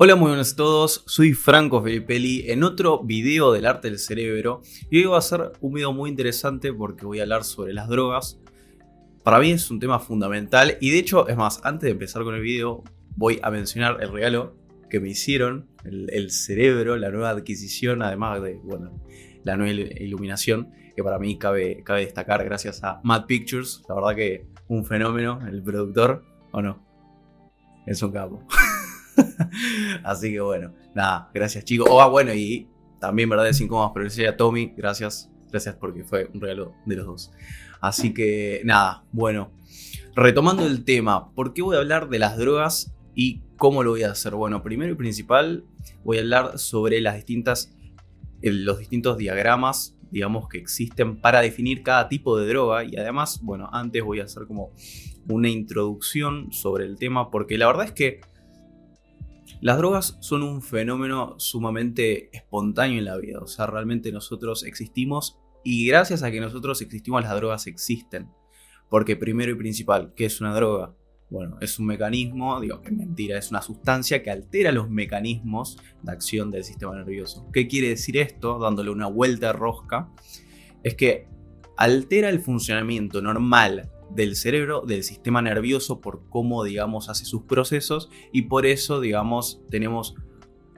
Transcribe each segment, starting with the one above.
Hola, muy buenas a todos, soy Franco Felippelli en otro video del arte del cerebro y hoy va a ser un video muy interesante porque voy a hablar sobre las drogas. Para mí es un tema fundamental y de hecho, es más, antes de empezar con el video voy a mencionar el regalo que me hicieron, el cerebro, la nueva adquisición, además de, bueno, la nueva iluminación, que para mí cabe destacar gracias a Mad Pictures, la verdad que un fenómeno, el productor, ¿o no? Es un capo. Así que bueno, nada, gracias chicos. Bueno, y también verdades incómodas, pero decía Tommy, gracias porque fue un regalo de los dos. Así que nada, bueno, retomando el tema, ¿por qué voy a hablar de las drogas y cómo lo voy a hacer? Bueno, primero y principal voy a hablar sobre los distintos diagramas, digamos, que existen para definir cada tipo de droga y además, bueno, antes voy a hacer como una introducción sobre el tema porque la verdad es que las drogas son un fenómeno sumamente espontáneo en la vida, o sea, realmente nosotros existimos y gracias a que nosotros existimos las drogas existen. Porque primero y principal, ¿qué es una droga? Bueno, es un mecanismo, digo, es mentira, es una sustancia que altera los mecanismos de acción del sistema nervioso. ¿Qué quiere decir esto? Dándole una vuelta de rosca, es que altera el funcionamiento normal del cerebro, del sistema nervioso, por cómo, digamos, hace sus procesos y por eso, digamos, tenemos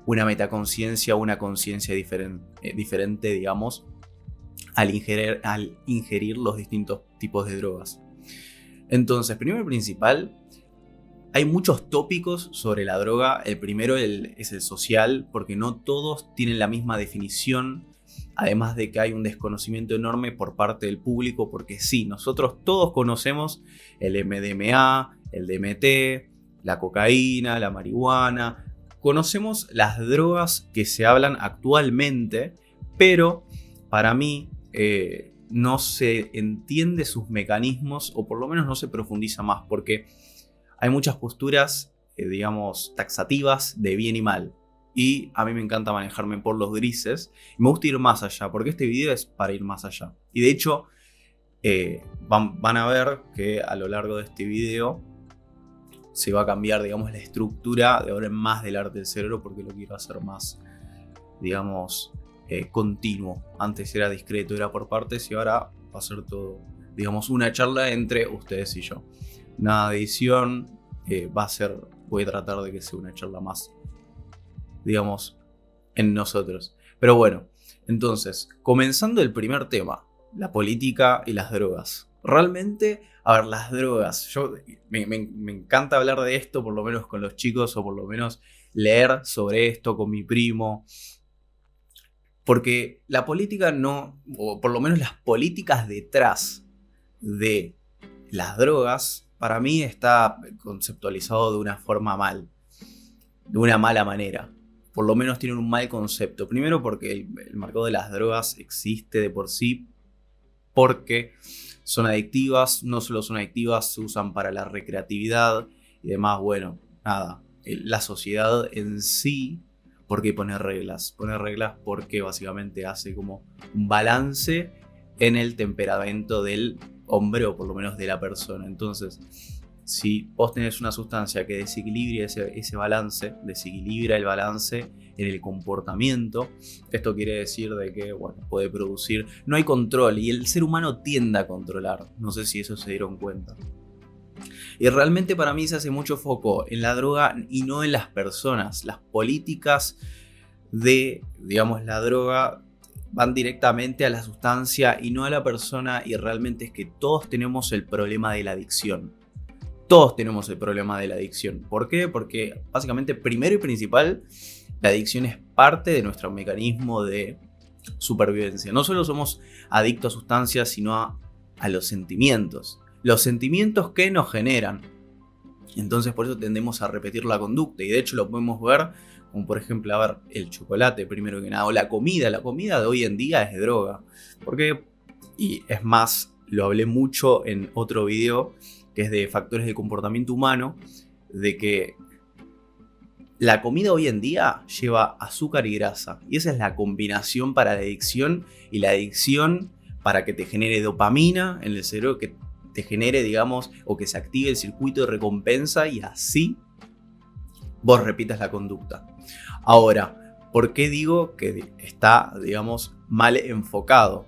una metaconciencia, una conciencia diferente, digamos, al ingerir los distintos tipos de drogas. Entonces, primero y principal, hay muchos tópicos sobre la droga. El primero es el social, porque no todos tienen la misma definición. Además de que hay un desconocimiento enorme por parte del público, porque sí, nosotros todos conocemos el MDMA, el DMT, la cocaína, la marihuana. Conocemos las drogas que se hablan actualmente, pero para mí no se entiende sus mecanismos, o por lo menos no se profundiza más, porque hay muchas posturas, digamos, taxativas de bien y mal. Y a mí me encanta manejarme por los grises. Y me gusta ir más allá, porque este video es para ir más allá. Y de hecho, van a ver que a lo largo de este video se va a cambiar, digamos, la estructura de ahora en más del arte del cerebro, porque lo quiero hacer más, digamos, continuo. Antes era discreto, era por partes, y ahora va a ser todo, digamos, una charla entre ustedes y yo. Nada de edición, voy a tratar de que sea una charla más, digamos, en nosotros. Pero bueno, entonces, comenzando el primer tema, la política y las drogas. Realmente, a ver, las drogas, me encanta hablar de esto, por lo menos con los chicos, o por lo menos leer sobre esto con mi primo, porque la política no, o por lo menos las políticas detrás de las drogas, para mí está conceptualizado de una forma de una mala manera. Por lo menos tienen un mal concepto. Primero porque el mercado de las drogas existe de por sí, porque son adictivas, no solo son adictivas, se usan para la recreatividad y demás. Bueno, nada, la sociedad en sí, ¿por qué poner reglas? Poner reglas porque básicamente hace como un balance en el temperamento del hombre, o por lo menos de la persona. Entonces, si vos tenés una sustancia que desequilibra ese balance, desequilibra el balance en el comportamiento, esto quiere decir de que, bueno, puede producir, no hay control y el ser humano tiende a controlar. No sé si eso se dieron cuenta. Y realmente para mí se hace mucho foco en la droga y no en las personas. Las políticas de, digamos, la droga van directamente a la sustancia y no a la persona, y realmente es que todos tenemos el problema de la adicción. Todos tenemos el problema de la adicción. ¿Por qué? Porque básicamente, primero y principal, la adicción es parte de nuestro mecanismo de supervivencia. No solo somos adictos a sustancias, sino a los sentimientos. Los sentimientos que nos generan. Entonces por eso tendemos a repetir la conducta. Y de hecho lo podemos ver, como por ejemplo, a ver, el chocolate primero que nada. O la comida de hoy en día es droga. ¿Por qué? Y es más, lo hablé mucho en otro video, que es de factores de comportamiento humano, de que la comida hoy en día lleva azúcar y grasa. Y esa es la combinación para la adicción. Y la adicción para que te genere dopamina en el cerebro, que te genere, digamos, o que se active el circuito de recompensa y así vos repitas la conducta. Ahora, ¿por qué digo que está, digamos, mal enfocado?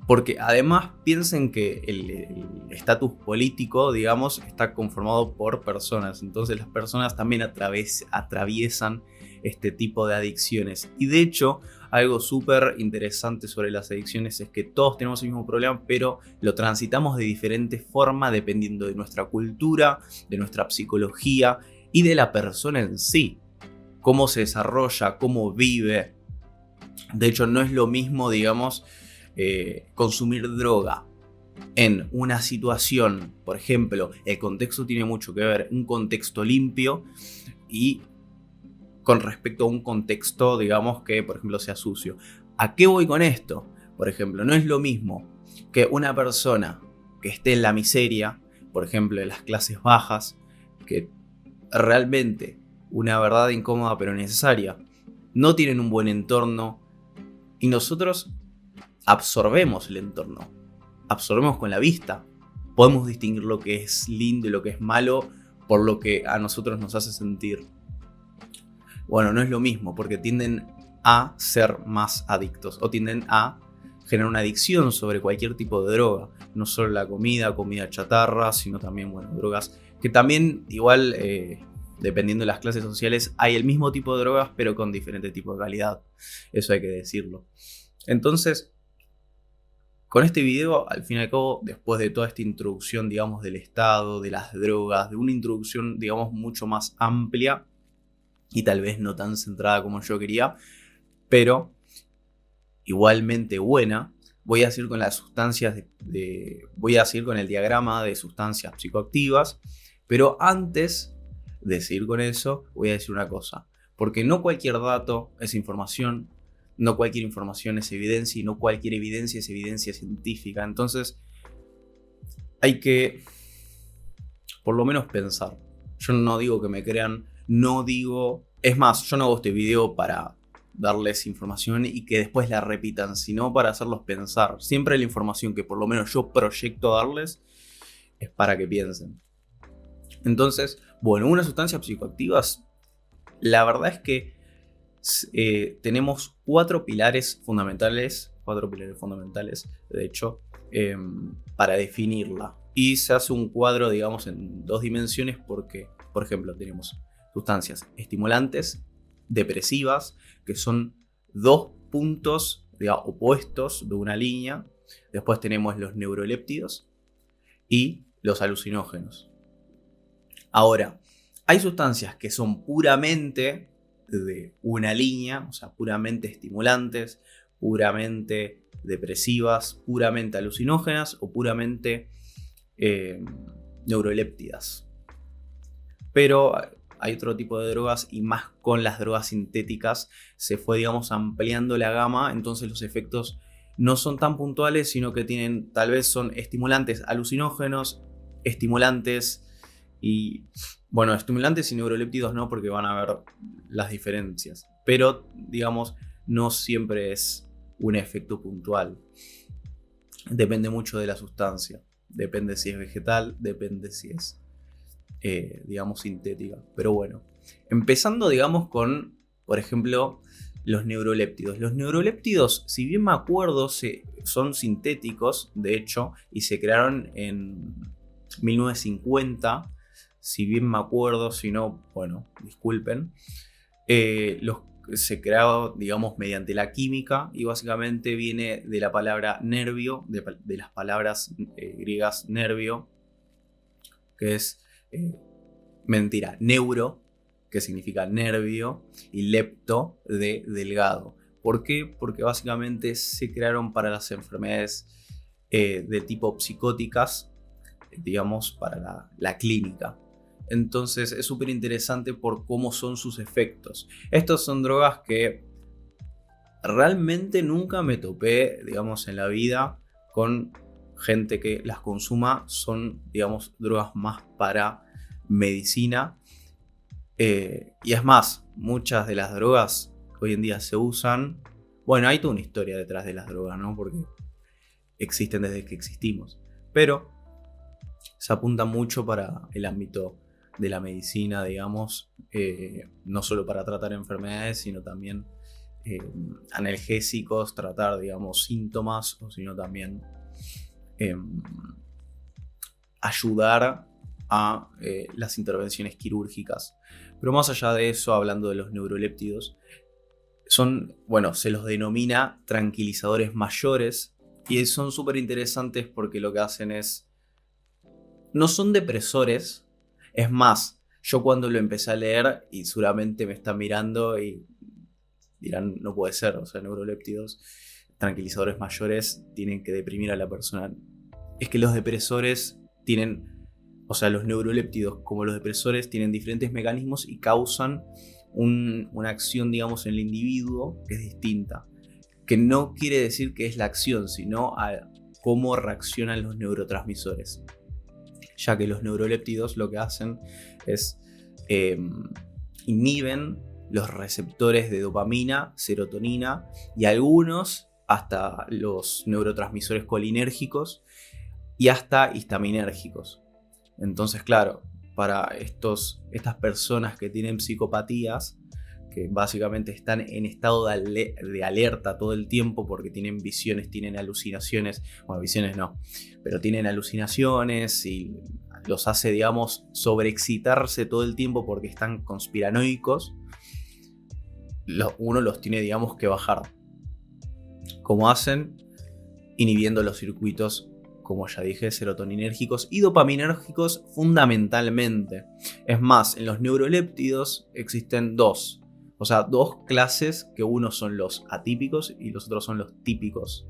Porque además piensen que el estatus político, digamos, está conformado por personas. Entonces las personas también atraviesan este tipo de adicciones. Y de hecho, algo súper interesante sobre las adicciones es que todos tenemos el mismo problema, pero lo transitamos de diferente forma dependiendo de nuestra cultura, de nuestra psicología y de la persona en sí. Cómo se desarrolla, cómo vive. De hecho, no es lo mismo, digamos, consumir droga en una situación, por ejemplo, el contexto tiene mucho que ver, un contexto limpio y con respecto a un contexto, digamos, que por ejemplo sea sucio. ¿A qué voy con esto? Por ejemplo, no es lo mismo que una persona que esté en la miseria, por ejemplo, en las clases bajas, que realmente, una verdad incómoda pero necesaria, no tienen un buen entorno y nosotros absorbemos el entorno, absorbemos con la vista. Podemos distinguir lo que es lindo y lo que es malo por lo que a nosotros nos hace sentir. Bueno, no es lo mismo porque tienden a ser más adictos o tienden a generar una adicción sobre cualquier tipo de droga. No solo la comida chatarra, sino también, bueno, drogas que también igual, dependiendo de las clases sociales, hay el mismo tipo de drogas pero con diferente tipo de calidad. Eso hay que decirlo. Entonces, con este video, al fin y al cabo, después de toda esta introducción, digamos, del Estado, de las drogas, de una introducción, digamos, mucho más amplia y tal vez no tan centrada como yo quería, pero igualmente buena, voy a seguir con las sustancias voy a seguir con el diagrama de sustancias psicoactivas, pero antes de seguir con eso, voy a decir una cosa, porque no cualquier dato es información. No cualquier información es evidencia y no cualquier evidencia es evidencia científica. Entonces hay que por lo menos pensar. Yo no digo que me crean, no digo... Es más, yo no hago este video para darles información y que después la repitan, sino para hacerlos pensar. Siempre la información que por lo menos yo proyecto darles es para que piensen. Entonces, bueno, unas sustancias psicoactivas, la verdad es que tenemos cuatro pilares fundamentales, de hecho, para definirla. Y se hace un cuadro, digamos, en dos dimensiones porque, por ejemplo, tenemos sustancias estimulantes, depresivas, que son dos puntos, digamos, opuestos de una línea. Después tenemos los neuroléptidos y los alucinógenos. Ahora, hay sustancias que son puramente de una línea, o sea, puramente estimulantes, puramente depresivas, puramente alucinógenas o puramente neuroléptidas. Pero hay otro tipo de drogas y más con las drogas sintéticas se fue, digamos, ampliando la gama, entonces los efectos no son tan puntuales, sino que tienen, tal vez son estimulantes alucinógenos, estimulantes y, bueno, estimulantes y neuroléptidos no, porque van a ver las diferencias. Pero, digamos, no siempre es un efecto puntual. Depende mucho de la sustancia. Depende si es vegetal, depende si es, digamos, sintética. Pero bueno, empezando, digamos, con, por ejemplo, los neuroléptidos. Los neuroléptidos, si bien me acuerdo, son sintéticos, de hecho, y se crearon en 1950. Si bien me acuerdo, si no, bueno, disculpen. Se creó, digamos, mediante la química y básicamente viene de la palabra nervio, de las palabras griegas nervio, que es, neuro, que significa nervio, y lepto, de delgado. ¿Por qué? Porque básicamente se crearon para las enfermedades de tipo psicóticas, digamos, para la clínica. Entonces es súper interesante por cómo son sus efectos. Estas son drogas que realmente nunca me topé, digamos, en la vida con gente que las consuma. Son, digamos, drogas más para medicina. Y es más, muchas de las drogas que hoy en día se usan... Bueno, hay toda una historia detrás de las drogas, ¿no? Porque existen desde que existimos. Pero se apunta mucho para el ámbito de la medicina, digamos, no solo para tratar enfermedades, sino también analgésicos, tratar, digamos, síntomas, o sino también ayudar a las intervenciones quirúrgicas. Pero más allá de eso, hablando de los neuroléptidos, se los denomina tranquilizadores mayores y son súper interesantes porque lo que hacen no son depresores, es más, yo cuando lo empecé a leer y seguramente me están mirando y dirán, no puede ser, o sea, neuroléptidos, tranquilizadores mayores tienen que deprimir a la persona. Es que los depresores los neuroléptidos como los depresores tienen diferentes mecanismos y causan una acción, digamos, en el individuo que es distinta. Que no quiere decir que es la acción, sino a cómo reaccionan los neurotransmisores. Ya que los neuroléptidos lo que hacen es inhiben los receptores de dopamina, serotonina y algunos hasta los neurotransmisores colinérgicos y hasta histaminérgicos. Entonces, claro, para estas personas que tienen psicopatías, que básicamente están en estado de alerta todo el tiempo porque tienen visiones, tienen alucinaciones, bueno, visiones no, pero tienen alucinaciones y los hace, digamos, sobreexcitarse todo el tiempo porque están conspiranoicos, uno los tiene, digamos, que bajar. ¿Cómo hacen? Inhibiendo los circuitos, como ya dije, serotoninérgicos y dopaminérgicos fundamentalmente. Es más, en los neuroléptidos existen dos clases, que uno son los atípicos y los otros son los típicos.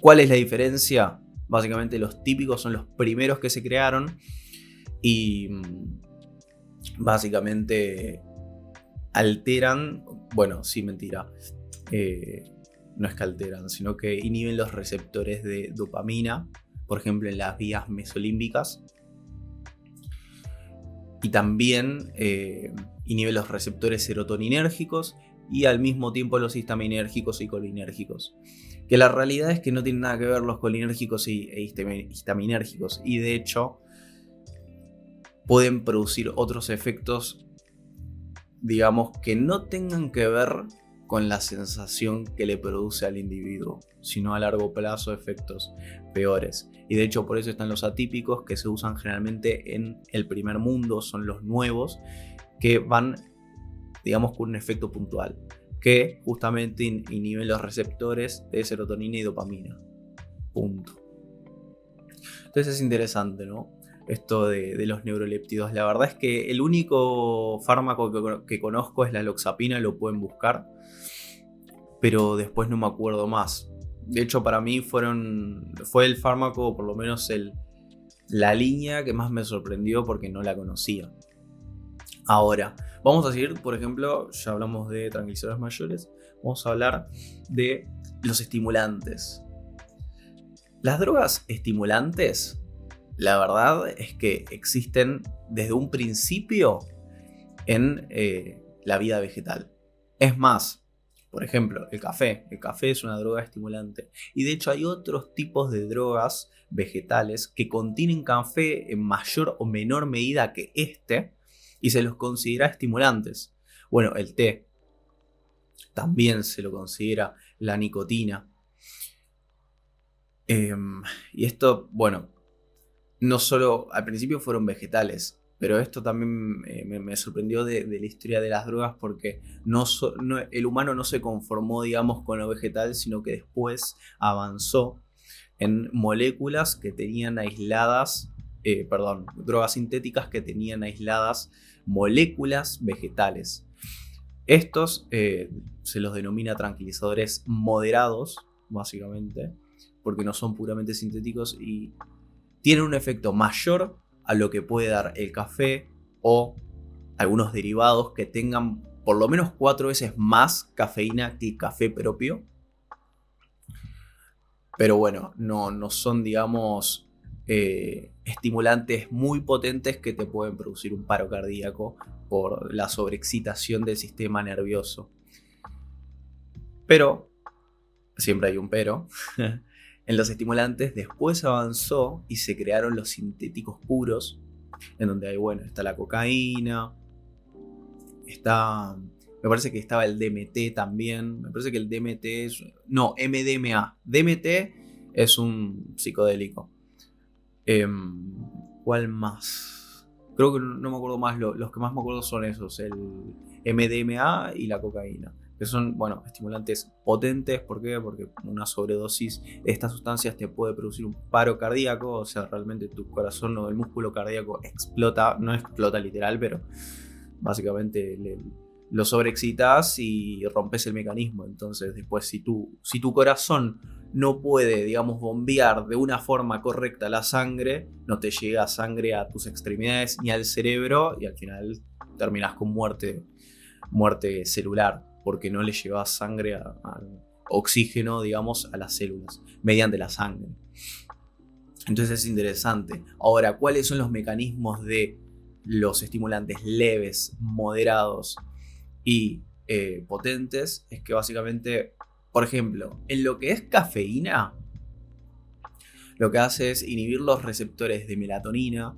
¿Cuál es la diferencia? Básicamente los típicos son los primeros que se crearon y básicamente alteran, no es que alteran, sino que inhiben los receptores de dopamina, por ejemplo en las vías mesolímbicas, y también inhibe los receptores serotoninérgicos y al mismo tiempo los histaminérgicos y colinérgicos. Que la realidad es que no tienen nada que ver los colinérgicos e histaminérgicos, y de hecho pueden producir otros efectos, digamos, que no tengan que ver con la sensación que le produce al individuo, sino a largo plazo efectos peores. Y de hecho por eso están los atípicos, que se usan generalmente en el primer mundo, son los nuevos, que van, digamos, con un efecto puntual, que justamente inhiben los receptores de serotonina y dopamina. Punto. Entonces es interesante, ¿no? Esto de los neuroléptidos. La verdad es que el único fármaco que conozco es la loxapina, lo pueden buscar, pero después no me acuerdo más. De hecho, para mí fue el fármaco, por lo menos la línea que más me sorprendió porque no la conocía. Ahora, vamos a seguir, por ejemplo, ya hablamos de tranquilizadores mayores, vamos a hablar de los estimulantes. Las drogas estimulantes, la verdad es que existen desde un principio en la vida vegetal. Es más, por ejemplo, el café. El café es una droga estimulante. Y de hecho hay otros tipos de drogas vegetales que contienen café en mayor o menor medida que y se los considera estimulantes. Bueno, el té también se lo considera, la nicotina. Y esto, no solo al principio fueron vegetales, pero esto también me sorprendió de la historia de las drogas, porque el humano no se conformó, digamos, con lo vegetal, sino que después avanzó en moléculas que tenían aisladas, drogas sintéticas que tenían aisladas moléculas vegetales. Estos se los denomina tranquilizadores moderados, básicamente, porque no son puramente sintéticos y tienen un efecto mayor a lo que puede dar el café o algunos derivados que tengan por lo menos 4 veces más cafeína que el café propio. Pero bueno, no son, digamos, estimulantes muy potentes que te pueden producir un paro cardíaco por la sobreexcitación del sistema nervioso. Pero, siempre hay un pero, en los estimulantes después avanzó y se crearon los sintéticos puros, en donde hay, bueno, está la cocaína, me parece que estaba el DMT también, me parece que el DMT es, no, MDMA, DMT es un psicodélico. ¿Cuál más? Creo que no me acuerdo más, los que más me acuerdo son esos, el MDMA y la cocaína, que son, bueno, estimulantes potentes. ¿Por qué? Porque una sobredosis de estas sustancias te puede producir un paro cardíaco, o sea, realmente tu corazón o el músculo cardíaco explota, no explota literal, pero básicamente lo sobreexcitas y rompes el mecanismo. Entonces después si tu corazón no puede, digamos, bombear de una forma correcta la sangre, no te llega sangre a tus extremidades ni al cerebro y al final terminas con muerte celular, porque no le llevas sangre al oxígeno, digamos, a las células mediante la sangre. Entonces es interesante. Ahora, ¿cuáles son los mecanismos de los estimulantes leves, moderados y potentes? Es que básicamente, por ejemplo, en lo que es cafeína, lo que hace es inhibir los receptores de melatonina.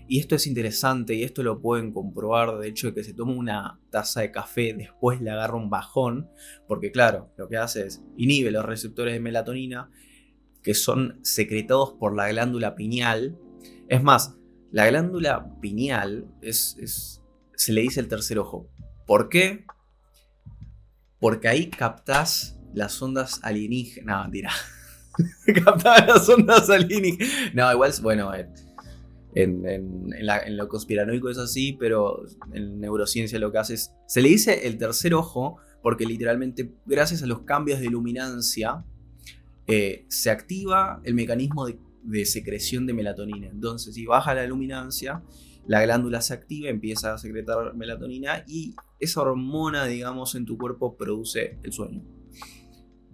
Y esto es interesante y esto lo pueden comprobar, de hecho, de que se toma una taza de café, después le agarra un bajón, porque claro, lo que hace es inhibe los receptores de melatonina que son secretados por la glándula pineal. Es más, la glándula pineal se le dice el tercer ojo. ¿Por qué? Porque ahí captás las ondas alienígenas. No, mentira. Captás las ondas alienígenas. No, igual, bueno, en lo conspiranoico es así, pero en neurociencia lo que hace es... Se le dice el tercer ojo porque literalmente, gracias a los cambios de luminancia, se activa el mecanismo de secreción de melatonina. Entonces, si baja la luminancia, la glándula se activa, empieza a secretar melatonina y esa hormona, digamos, en tu cuerpo produce el sueño.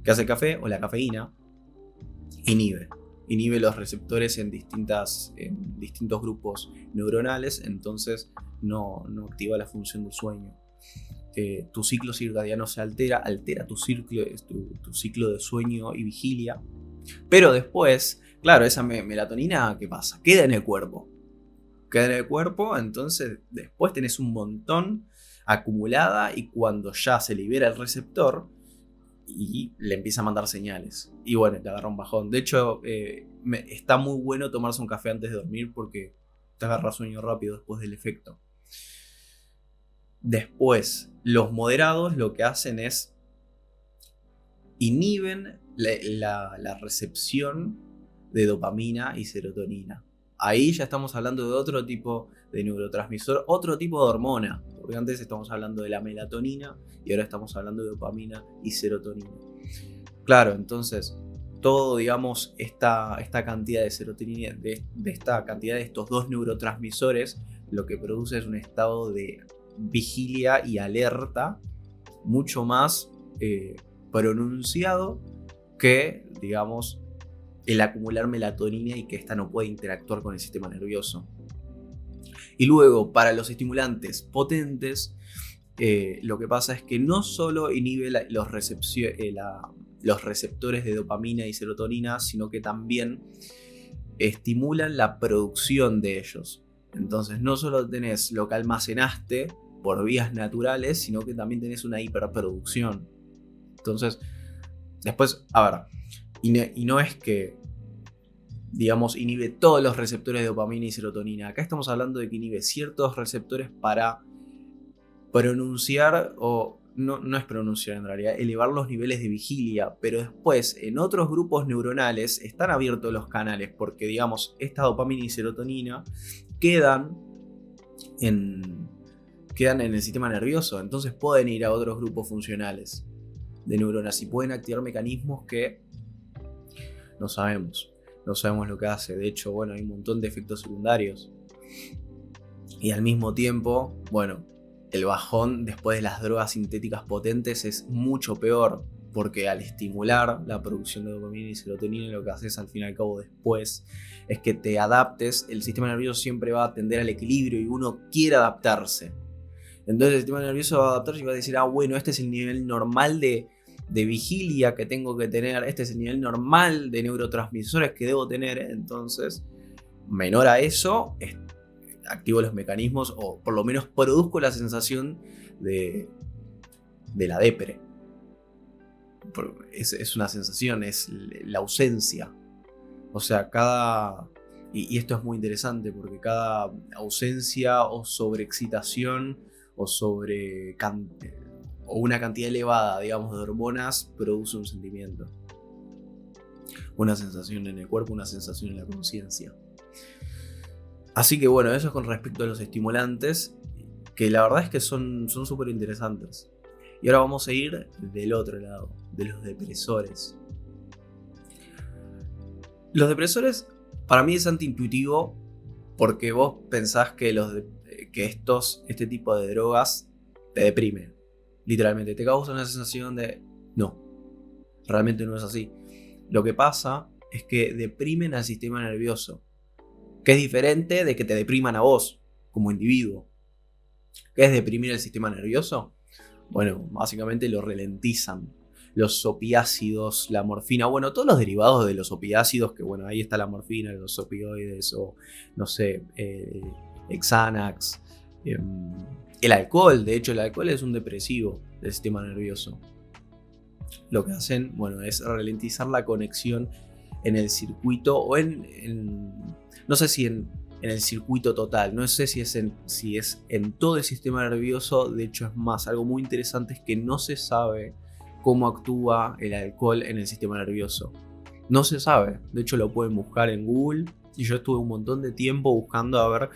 ¿Qué hace el café o la cafeína? Inhibe los receptores en distintos grupos neuronales, entonces no activa la función del sueño. Tu ciclo circadiano se altera tu ciclo de sueño y vigilia. Pero después, claro, esa melatonina, ¿qué pasa? Queda en el cuerpo. Entonces después tenés un montón acumulada y cuando ya se libera el receptor y le empieza a mandar señales. Y bueno, te agarra un bajón. De hecho, está muy bueno tomarse un café antes de dormir porque te agarra sueño rápido después del efecto. Después, los moderados lo que hacen es inhiben la recepción de dopamina y serotonina. Ahí ya estamos hablando de otro tipo de neurotransmisor, otro tipo de hormona. Porque antes estamos hablando de la melatonina y ahora estamos hablando de dopamina y serotonina. Claro, entonces, todo, digamos, esta cantidad de serotonina, de esta cantidad de estos dos neurotransmisores, lo que produce es un estado de vigilia y alerta mucho más pronunciado que, digamos, el acumular melatonina y que ésta no puede interactuar con el sistema nervioso. Y luego, para los estimulantes potentes, lo que pasa es que no solo inhibe los receptores de dopamina y serotonina, sino que también estimulan la producción de ellos. Entonces, no solo tenés lo que almacenaste por vías naturales, sino que también tenés una hiperproducción. Entonces, después, a ver, y no es que, digamos, inhibe todos los receptores de dopamina y serotonina. Acá estamos hablando de que inhibe ciertos receptores para pronunciar, o no es pronunciar en realidad, elevar los niveles de vigilia, pero después en otros grupos neuronales están abiertos los canales, porque, digamos, esta dopamina y serotonina quedan en el sistema nervioso, entonces pueden ir a otros grupos funcionales de neuronas y pueden activar mecanismos que no sabemos lo que hace. De hecho, bueno, hay un montón de efectos secundarios y al mismo tiempo, bueno, el bajón después de las drogas sintéticas potentes es mucho peor, porque al estimular la producción de dopamina y serotonina, lo que haces al fin y al cabo después es que te adaptes. El sistema nervioso siempre va a tender al equilibrio y uno quiere adaptarse. Entonces el sistema nervioso va a adaptarse y va a decir, bueno, este es el nivel normal de vigilia que tengo que tener, este es el nivel normal de neurotransmisores que debo tener. Entonces, menor a eso, activo los mecanismos o por lo menos produzco la sensación de la depre. Es una sensación, es la ausencia. O sea, y esto es muy interesante porque cada ausencia o sobreexcitación o o una cantidad elevada, digamos, de hormonas produce un sentimiento. Una sensación en el cuerpo, una sensación en la conciencia. Así que bueno, eso es con respecto a los estimulantes, que la verdad es que son súper interesantes. Y ahora vamos a ir del otro lado, de los depresores. Los depresores para mí es antiintuitivo porque vos pensás que este tipo de drogas te deprimen. Literalmente, te causa una sensación de... No, realmente no es así. Lo que pasa es que deprimen al sistema nervioso, que es diferente de que te depriman a vos, como individuo. ¿Qué es deprimir el sistema nervioso? Bueno, básicamente lo ralentizan. Los opiácidos, la morfina, bueno, todos los derivados de los opiácidos, que bueno, ahí está la morfina, los opioides, o no sé, Xanax, el alcohol. De hecho, el alcohol es un depresivo del sistema nervioso. Lo que hacen, bueno, es ralentizar la conexión en el circuito, o no sé si en el circuito total, no sé si es en todo el sistema nervioso. De hecho, es más, algo muy interesante es que no se sabe cómo actúa el alcohol en el sistema nervioso. No se sabe, de hecho lo pueden buscar en Google, y yo estuve un montón de tiempo buscando a ver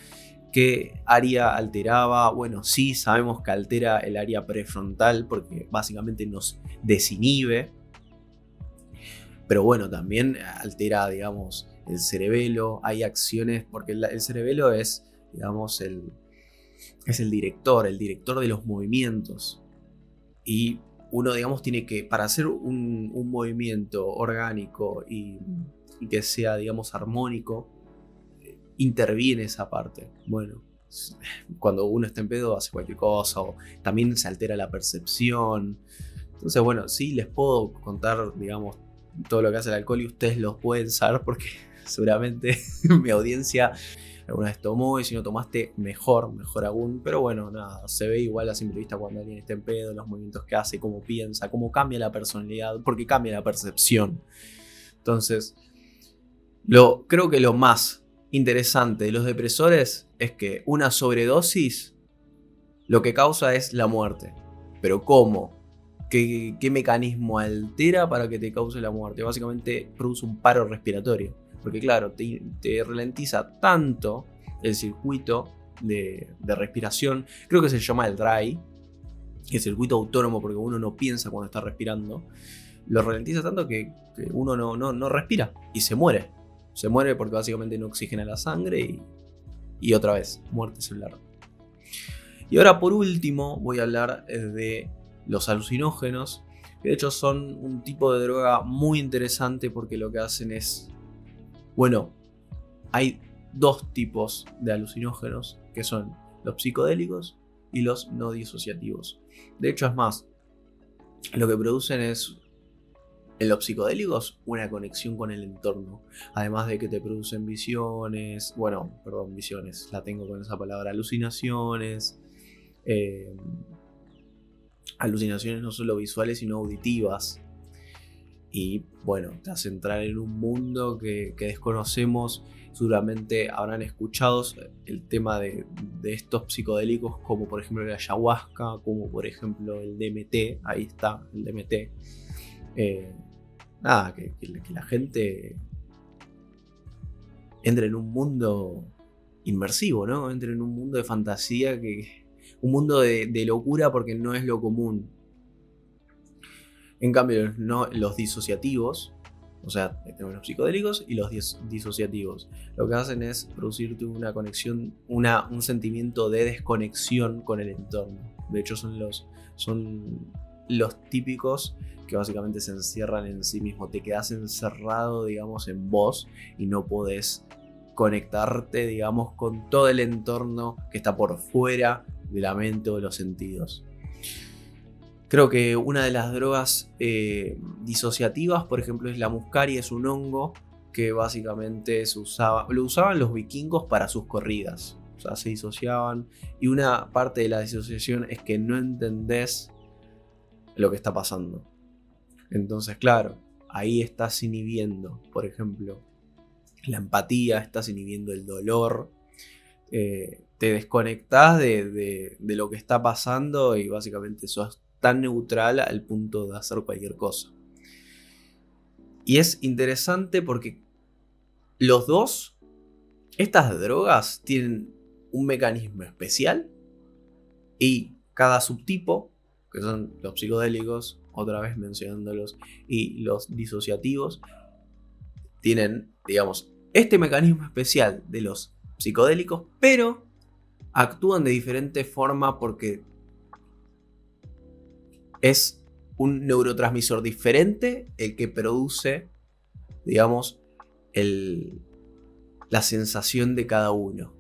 qué área alteraba. Bueno, sí sabemos que altera el área prefrontal porque básicamente nos desinhibe, pero bueno, también altera, digamos, el cerebelo. Hay acciones, porque el cerebelo es, digamos, es el director de los movimientos. Y uno, digamos, tiene que, para hacer un movimiento orgánico y que sea, digamos, armónico, interviene esa parte. Bueno, cuando uno está en pedo hace cualquier cosa, o también se altera la percepción. Entonces, bueno, sí les puedo contar, digamos, todo lo que hace el alcohol, y ustedes lo pueden saber porque seguramente mi audiencia alguna vez tomó, y si no tomaste, mejor aún. Pero bueno, nada, se ve igual a simple vista cuando alguien está en pedo, los movimientos que hace, cómo piensa, cómo cambia la personalidad, porque cambia la percepción. Entonces, creo que lo más interesante de los depresores es que una sobredosis lo que causa es la muerte. Pero ¿cómo? ¿Qué mecanismo altera para que te cause la muerte? Básicamente produce un paro respiratorio. Porque claro, te ralentiza tanto el circuito de respiración. Creo que se llama el DRY, el circuito autónomo, porque uno no piensa cuando está respirando. Lo ralentiza tanto que uno no respira y se muere. Se muere porque básicamente no oxigena la sangre y otra vez, muerte celular. Y ahora por último voy a hablar de los alucinógenos, que de hecho son un tipo de droga muy interesante porque lo que hacen es... Bueno, hay dos tipos de alucinógenos, que son los psicodélicos y los no disociativos. De hecho, es más, lo que producen es, en los psicodélicos, una conexión con el entorno. Además de que te producen visiones, visiones, la tengo con esa palabra, alucinaciones. Alucinaciones no solo visuales, sino auditivas. Y bueno, te hace entrar en un mundo que desconocemos. Seguramente habrán escuchado el tema de estos psicodélicos, como por ejemplo la ayahuasca, como por ejemplo el DMT. Ahí está, el DMT. Que la gente entre en un mundo inmersivo, ¿no? Entre en un mundo de fantasía, un mundo de locura, porque no es lo común. En cambio, los disociativos, o sea, tenemos los psicodélicos y los disociativos, lo que hacen es producirte una conexión, un sentimiento de desconexión con el entorno. De hecho, son los típicos que básicamente se encierran en sí mismo. Te quedas encerrado, digamos, en vos y no podés conectarte, digamos, con todo el entorno que está por fuera de la mente o de los sentidos. Creo que una de las drogas disociativas, por ejemplo, es la muscaria. Es un hongo que básicamente lo usaban los vikingos para sus corridas. o sea, se disociaban. Y una parte de la disociación es que no entendés lo que está pasando. Entonces, claro, ahí estás inhibiendo, por ejemplo, la empatía, estás inhibiendo el dolor, te desconectás de lo que está pasando y básicamente sos tan neutral al punto de hacer cualquier cosa. Y es interesante porque los dos, estas drogas tienen un mecanismo especial y cada subtipo, que son los psicodélicos, otra vez mencionándolos, y los disociativos, tienen, digamos, este mecanismo especial de los psicodélicos, pero actúan de diferente forma porque es un neurotransmisor diferente el que produce, digamos, la sensación de cada uno.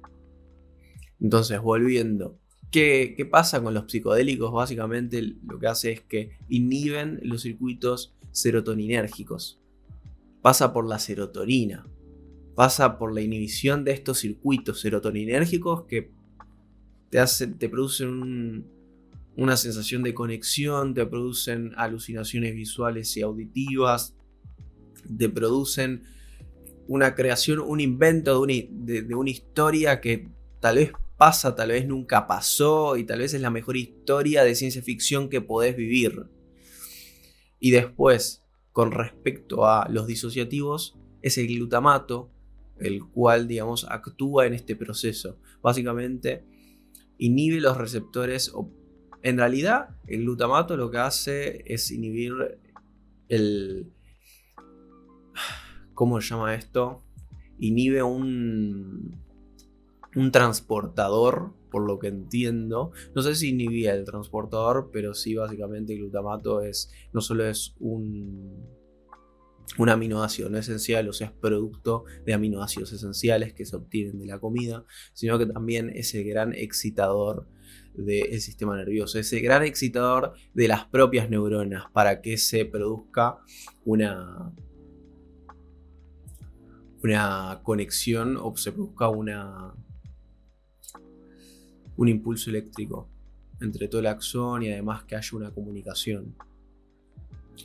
Entonces, volviendo, ¿qué pasa con los psicodélicos? Básicamente lo que hace es que inhiben los circuitos serotoninérgicos. Pasa por la serotonina, pasa por la inhibición de estos circuitos serotoninérgicos que te producen una sensación de conexión, te producen alucinaciones visuales y auditivas, te producen una creación, un invento de una historia que tal vez pasa, tal vez nunca pasó y tal vez es la mejor historia de ciencia ficción que podés vivir. Y después, con respecto a los disociativos, es el glutamato el cual, digamos, actúa en este proceso. Básicamente, inhibe los receptores. En realidad, el glutamato lo que hace es inhibir el... ¿Cómo se llama esto? Inhibe un transportador, por lo que entiendo. No sé si inhibía el transportador, pero sí, básicamente el glutamato no solo es un aminoácido no esencial, o sea, es producto de aminoácidos esenciales que se obtienen de la comida, sino que también es el gran excitador del sistema nervioso, es el gran excitador de las propias neuronas para que se produzca una conexión o se produzca un impulso eléctrico entre todo el axón y además que haya una comunicación.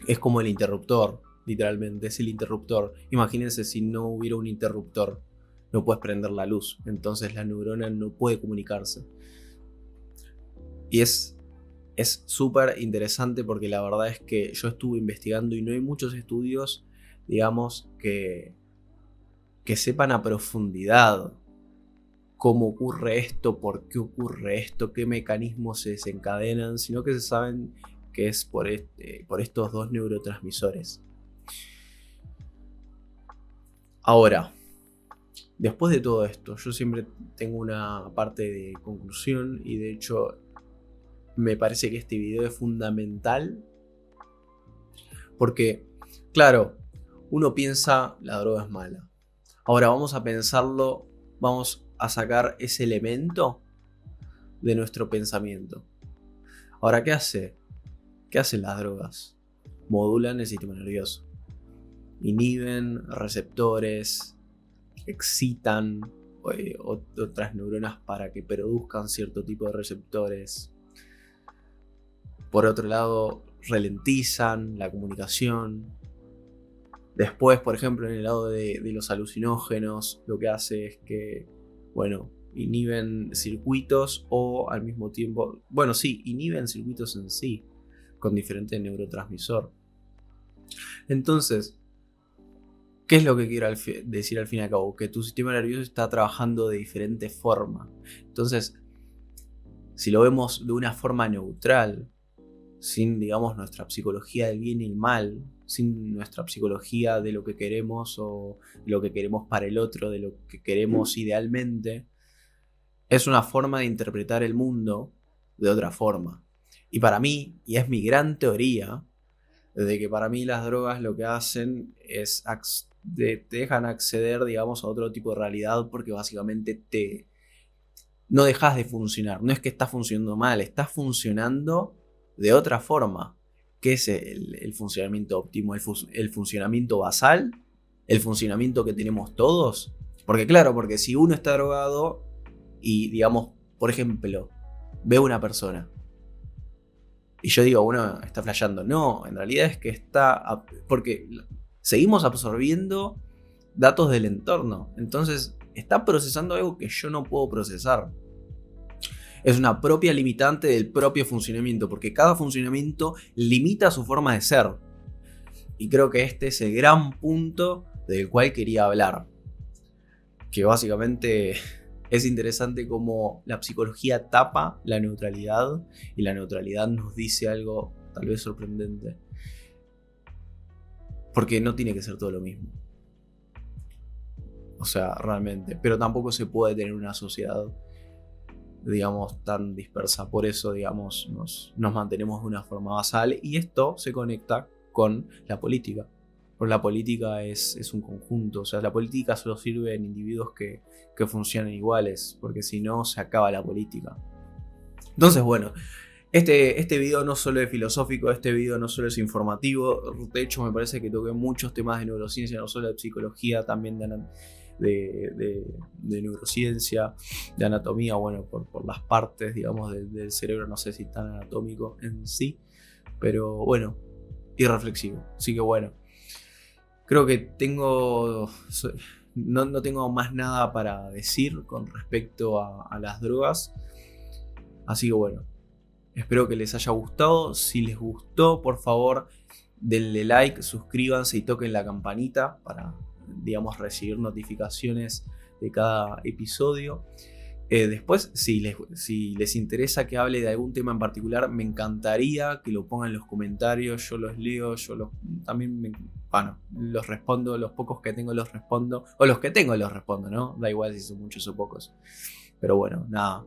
Es como el interruptor, literalmente, es el interruptor. Imagínense si no hubiera un interruptor, no puedes prender la luz, entonces la neurona no puede comunicarse. Y es súper interesante porque la verdad es que yo estuve investigando y no hay muchos estudios, digamos, que sepan a profundidad cómo ocurre esto, por qué ocurre esto, qué mecanismos se desencadenan, sino que se saben que es por estos dos neurotransmisores. Ahora, después de todo esto, yo siempre tengo una parte de conclusión y de hecho me parece que este video es fundamental porque, claro, uno piensa la droga es mala. Ahora vamos a pensarlo, vamos a sacar ese elemento de nuestro pensamiento. Ahora, ¿qué hace? ¿Qué hacen las drogas? Modulan el sistema nervioso. Inhiben receptores, excitan otras neuronas para que produzcan cierto tipo de receptores. Por otro lado, ralentizan la comunicación. Después, por ejemplo, en el lado de los alucinógenos, lo que hace es que, bueno, inhiben circuitos o al mismo tiempo, bueno, sí, inhiben circuitos en sí, con diferente neurotransmisor. Entonces, ¿qué es lo que quiero decir al fin y al cabo? Que tu sistema nervioso está trabajando de diferente forma. Entonces, si lo vemos de una forma neutral, sin, digamos, nuestra psicología del bien y el mal, sin nuestra psicología de lo que queremos o de lo que queremos para el otro, de lo que queremos idealmente, es una forma de interpretar el mundo de otra forma. Y para mí, y es mi gran teoría, de que para mí las drogas lo que hacen es te dejan acceder, digamos, a otro tipo de realidad porque básicamente no dejas de funcionar. No es que estás funcionando mal, estás funcionando de otra forma. ¿Qué es el funcionamiento óptimo? El funcionamiento basal, el funcionamiento que tenemos todos. Porque claro, porque si uno está drogado y digamos, por ejemplo, veo una persona y yo digo, uno está flasheando. No, en realidad es que está... Porque seguimos absorbiendo datos del entorno. Entonces, está procesando algo que yo no puedo procesar. Es una propia limitante del propio funcionamiento, porque cada funcionamiento limita su forma de ser. Y creo que este es el gran punto del cual quería hablar. Que básicamente es interesante cómo la psicología tapa la neutralidad y la neutralidad nos dice algo tal vez sorprendente. Porque no tiene que ser todo lo mismo. O sea, realmente. Pero tampoco se puede tener una sociedad, digamos, tan dispersa. Por eso, digamos, nos mantenemos de una forma basal. Y esto se conecta con la política. Porque la política es un conjunto. O sea, la política solo sirve en individuos que funcionan iguales. Porque si no, se acaba la política. Entonces, bueno, este video no solo es filosófico, este video no solo es informativo. De hecho, me parece que toqué muchos temas de neurociencia, no solo de psicología, también de neurociencia, de anatomía, bueno, por las partes, digamos, del cerebro, no sé si tan anatómico en sí, pero bueno, y reflexivo. Así que bueno, creo que no tengo más nada para decir con respecto a las drogas. Así que bueno, espero que les haya gustado. Si les gustó, por favor, denle like, suscríbanse y toquen la campanita para, digamos, recibir notificaciones de cada episodio. Después, si les interesa que hable de algún tema en particular, me encantaría que lo pongan en los comentarios. Yo los leo, los respondo, los pocos que tengo los respondo, o los que tengo los respondo, ¿no? Da igual si son muchos o pocos. Pero bueno, nada.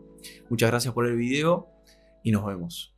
Muchas gracias por el video y nos vemos.